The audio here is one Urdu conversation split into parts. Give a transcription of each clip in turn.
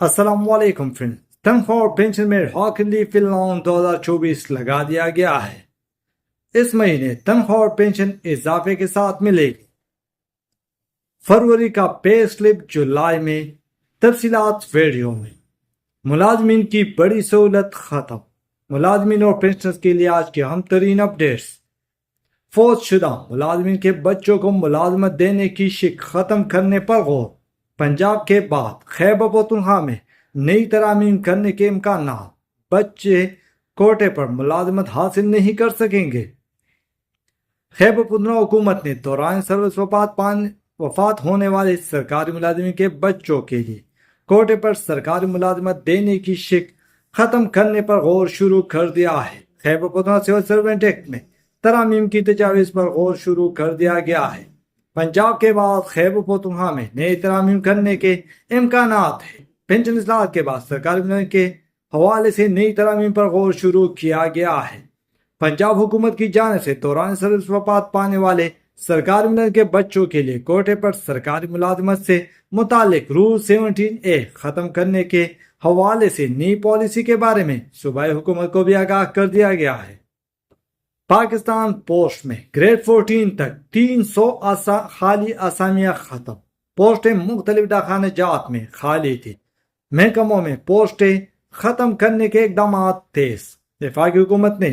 السلام علیکم فرینڈ، تنخواہ اور پینشن میں ہاک ریلیف لون 2024 لگا دیا گیا ہے۔ اس مہینے تنخواہ اور پینشن اضافے کے ساتھ ملے گی۔ فروری کا پے سلپ جولائی میں، تفصیلات ویڈیو میں۔ ملازمین کی بڑی سہولت ختم، ملازمین اور پینشنرز کے لیے آج کی اہم ترین اپڈیٹس۔ فوت شدہ ملازمین کے بچوں کو ملازمت دینے کی شک ختم کرنے پر غور۔ پنجاب کے بعد خیبر پختونخوا میں نئی ترامیم کرنے کے امکانات، بچے کوٹے پر ملازمت حاصل نہیں کر سکیں گے۔ خیبر پختونخوا حکومت نے دوران سروس وفات ہونے والے سرکاری ملازمین کے بچوں کے لیے کوٹے پر سرکاری ملازمت دینے کی شک ختم کرنے پر غور شروع کر دیا ہے۔ Khyber Pakhtunkhwa civil servant act میں ترامیم کی تجاویز پر غور شروع کر دیا گیا ہے۔ پنجاب کے بعد خیبر پختونخوا میں نئی ترامیم کرنے کے امکانات ہیں۔ پینشن اصلاحات کے بعد سرکاری ملازمین کے حوالے سے نئی ترامیم پر غور شروع کیا گیا ہے۔ پنجاب حکومت کی جانب سے دوران سروس وفات پانے والے سرکاری ملازمین کے بچوں کے لیے کوٹے پر سرکاری ملازمت سے متعلق رول 17A ختم کرنے کے حوالے سے نئی پالیسی کے بارے میں صوبائی حکومت کو بھی آگاہ کر دیا گیا ہے۔ پاکستان پوسٹ میں گریڈ 14 تک 300 خالی اسامیاں ختم۔ پوسٹیں مختلف ڈاکخانہ جات میں خالی تھی۔ محکموں میں پوسٹیں ختم کرنے کے اقدامات تیز۔ وفاقی حکومت نے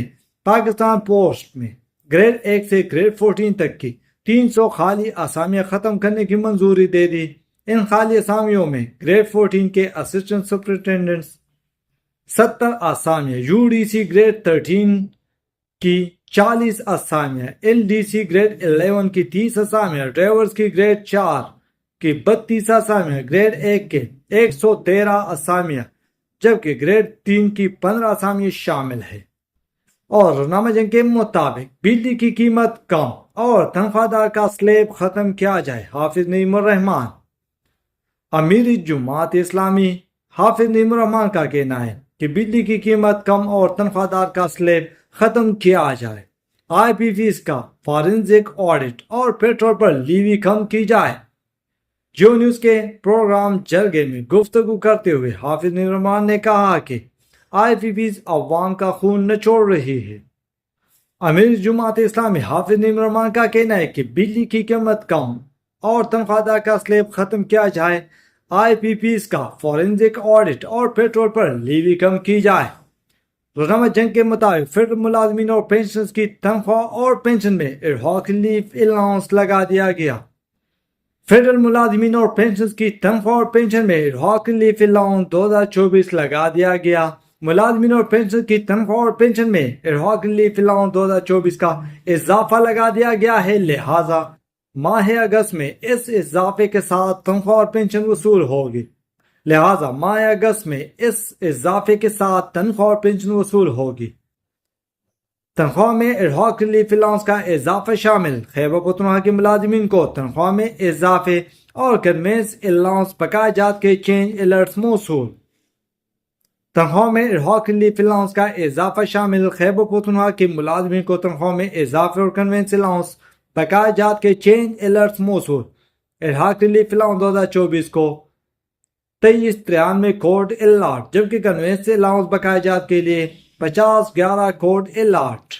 پاکستان پوسٹ میں گریڈ 1 سے گریڈ 14 تک کی 300 خالی اسامیاں ختم کرنے کی منظوری دے دی۔ ان خالی اسامیوں میں گریڈ 14 کے اسسٹنٹ سپرنٹینڈنٹس 70 اسامیاں، UDC گریڈ 13 کی 40 اسامیاں، LDC گریڈ 11 کی 30 اسامیاں، ڈرائیورز کی گریڈ 4 کی 32 اسامیاں، گریڈ 1 کے 113 اسامیاں، جبکہ گریڈ 3 کی 15 اسامیاں شامل ہیں۔ اور روزنامہ جنگ کے مطابق بجلی کی قیمت کم اور تنخواہ دار کا سلیب ختم کیا جائے، حافظ نعیم الرحمان۔ امیر جماعت اسلامی حافظ نعیم الرحمان کا کہنا ہے کہ بجلی کی قیمت کم اور تنخواہ دار کا سلیب ختم کیا جائے، IPPs کا فارنزک آڈٹ اور پیٹرول پر لیوی کم کی جائے۔ جیو نیوز کے پروگرام جرگے میں گفتگو کرتے ہوئے حافظ نعیم الرحمان نے کہا کہ IPPs عوام کا خون نچوڑ رہی ہے۔ امیر جماعت اسلامی حافظ نعیم الرحمان کا کہنا ہے کہ بجلی کی قیمت کم اور تنخواہ دار کا سلیب ختم کیا جائے، IPPs کا فورنزک آڈٹ اور پیٹرول پر لیوی کم کی جائے۔ روزنامہ جنگ کے مطابق فیڈرل ملازمین اور پینشنرز کی تنخواہ اور پینشن میں ہاک ریلیف الاؤنس لگا دیا گیا۔ فیڈرل ملازمین اور پینشنرز کی تنخواہ اور پینشن میں ہاک ریلیف الاؤنس 2024 لگا دیا گیا۔ ملازمین اور پینشنرز کی تنخواہ اور پینشن میں ہاک ریلیف الاؤنس 2024 کا اضافہ لگا دیا گیا ہے، لہٰذا ماہ اگست میں اس اضافے کے ساتھ تنخواہ اور پینشن وصول ہوگی۔ تنخواہ میں ہاک ریلیف الاؤنس کا اضافہ شامل خیبر پختونخوا کے ملازمین کو تنخواہ میں اضافے اور کنوینس الاؤنس بقایا جات کے چینج الرٹس موصول۔ تنخواہ میں ہاک ریلیف الاؤنس کا اضافہ شامل خیبر پختونخوا کے ملازمین کو تنخواہ میں اضافے اور کنوینس الاؤنس بقایا جات کے چینج الرٹس موصول۔ ہاک ریلیف الاؤنس 2024 کو 2393 کوڈ الاٹ، جبکہ کنوینس الاؤنس بقایا جات کے لیے 5011 کوڈ الاٹ۔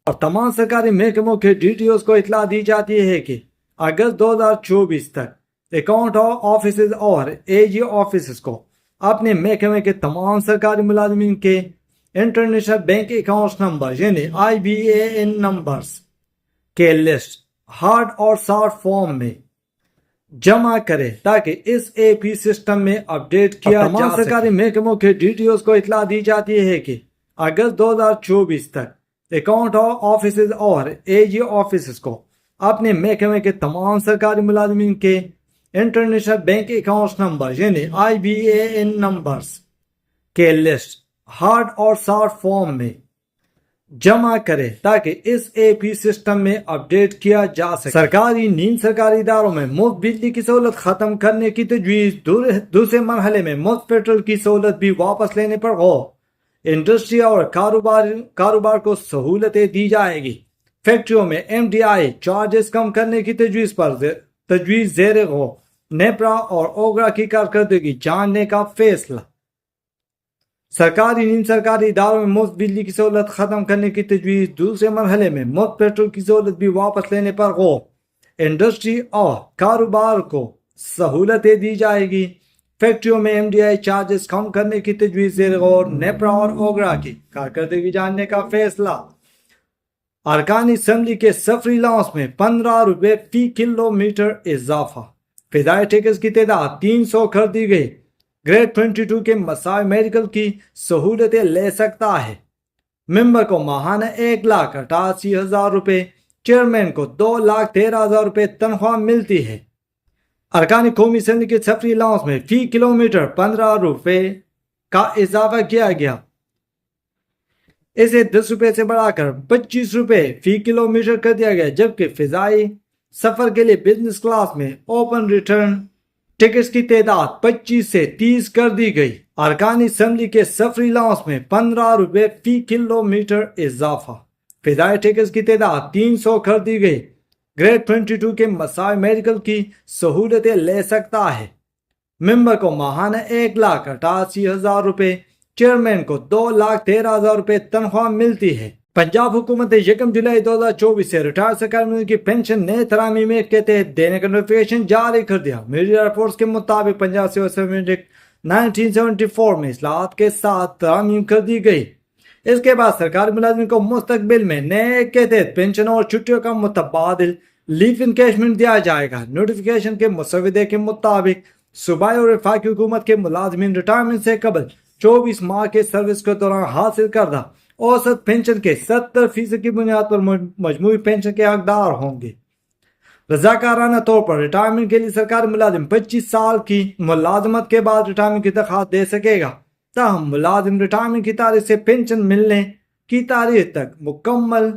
اور تمام سرکاری محکموں کے DTOs کو اطلاع دی جاتی ہے کہ اگست 2024 تک اکاؤنٹ آفیسز اور AG آفیسز کو اپنے محکمے کے تمام سرکاری ملازمین کے انٹرنیشنل بینک اکاؤنٹ نمبر یعنی IBAN نمبرز کے لسٹ ہارڈ اور سافٹ فارم میں جمع کرے تاکہ اس AP سسٹم میں اپڈیٹ کیا جا سکے۔ تمام سرکاری محکموں کے DTOs کو اطلاع دی جاتی ہے کہ اگست 2024 تک اکاؤنٹ آفیسز اور AG آفیسز کو اپنے محکمے کے تمام سرکاری ملازمین کے انٹرنیشنل بینک اکاؤنٹ نمبر یعنی IBAN نمبرز کے لسٹ ہارڈ اور سافٹ فارم میں جمع کرے تاکہ اس AP سسٹم میں اپڈیٹ کیا جا سکے۔ سرکاری نیم سرکاری اداروں میں مفت بجلی کی سہولت ختم کرنے کی تجویز، دوسرے مرحلے میں مفت پیٹرول کی سہولت بھی واپس لینے پر غور۔ انڈسٹری اور کاروبار کو سہولتیں دی جائے گی۔ فیکٹریوں میں MDI چارجز کم کرنے کی تجویز زیر غور۔ نیپرا اور اوگرا کی کارکردگی جاننے کا فیصلہ۔ سرکاری نیم سرکاری اداروں میں مفت بجلی کی سہولت ختم کرنے کی تجویز، دوسرے مرحلے میں مفت پیٹرول کی سہولت بھی واپس لینے پر غور۔ انڈسٹری اور کاروبار کو سہولتیں دی جائے گی، فیکٹریوں میں MDI چارجز کم کرنے کی تجویز زیر غور۔ نیپرا اور اوگرا کی کارکردگی جاننے کا فیصلہ۔ ارکان اسمبلی کے سفری الاؤنس میں 15 روپے فی کلومیٹر اضافہ۔ فضائی ٹیکس کی تعداد 300 کر دی گئی۔ گریڈ 22 کے مساوی میڈیکل کی سہولتیں لے سکتا ہے۔ ممبر کو ماہانہ 1,88,000 روپے، چیئرمین کو 2,13,000 روپے تنخواہ ملتی ہے۔ ارکان قومی اسمبلی کے سفری الاؤنس میں فی کلومیٹر 15 روپے کا اضافہ کیا گیا، اسے 10 روپے سے بڑھا کر 25 روپے فی کلومیٹر کر دیا گیا، جبکہ فضائی سفر کے لیے بزنس کلاس میں اوپن ریٹرن ٹکٹس کی تعداد 25 سے 30 کر دی گئی۔ ارکان اسمبلی کے سفری الاؤنس میں 15 روپے فی کلومیٹر اضافہ۔ فضائی ٹکٹس کی تعداد 300 کر دی گئی۔ گریڈ 22 کے مساوی میڈیکل کی سہولتیں لے سکتا ہے۔ ممبر کو ماہانہ 1,88,000 روپے، چیئرمین کو 2,13,000 روپے تنخواہ ملتی ہے۔ پنجاب حکومت نے 1 جولائی 2024 سے ریٹائر سرکاری کی پینشن نئے ترامیم ایکٹ کے تحت دینے کا نوٹیفیکیشن جاری کر دیا۔ میڈیا رپورٹس کے مطابق پنجاب سول سروسز ایکٹ 1974 میں اصلاحات کے ساتھ ترامیم کر دی گئی۔ اس کے بعد سرکاری ملازمین کو مستقبل میں نئے ایکٹ کے تحت پینشن اور چھٹیوں کا متبادل لیو انکیشمنٹ دیا جائے گا۔ نوٹیفیکیشن کے مسودے کے مطابق صوبائی اور وفاقی حکومت کے ملازمین ریٹائرمنٹ سے قبل 24 ماہ کے سروس کے دوران حاصل کردہ اوسط پینشن کے 70% کی بنیاد پر مجموعی پینشن کے حقدار ہوں گے۔ رضاکارانہ طور پر ریٹائرمنٹ کے لیے سرکاری ملازم 25 سال کی ملازمت کے بعد ریٹائرمنٹ کی درخواست دے سکے گا۔ تاہم ملازم ریٹائرمنٹ کی تاریخ سے پینشن ملنے کی تاریخ تک مکمل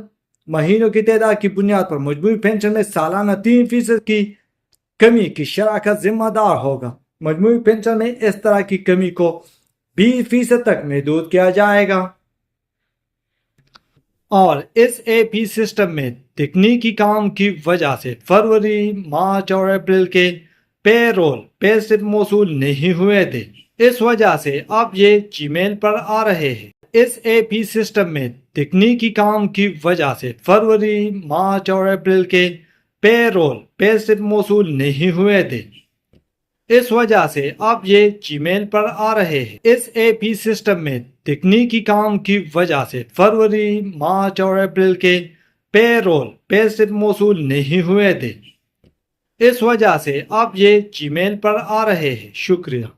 مہینوں کی تعداد کی بنیاد پر مجموعی پینشن میں سالانہ 3% کی کمی کی شرح کا ذمہ دار ہوگا۔ مجموعی پینشن میں اس طرح کی کمی کو 20% تک محدود کیا جائے گا۔ اور SAP سسٹم میں تکنیکی کام کی وجہ سے فروری، مارچ اور اپریل کے پے رول پے سلپ موصول نہیں ہوئے تھے، اس وجہ سے اب یہ جی میل پر آ رہے ہیں۔ SAP سسٹم میں تکنیکی کام کی وجہ سے فروری، مارچ اور اپریل کے پے رول پے سلپ موصول نہیں ہوئے تھے، اس وجہ سے اب یہ جی میل پر آ رہے ہیں۔ SAP سسٹم میں تکنیکی کام کی وجہ سے فروری، مارچ اور اپریل کے پے رول پے سلپ موصول نہیں ہوئے تھے، اس وجہ سے اب یہ جی میل پر آ رہے ہیں۔ شکریہ۔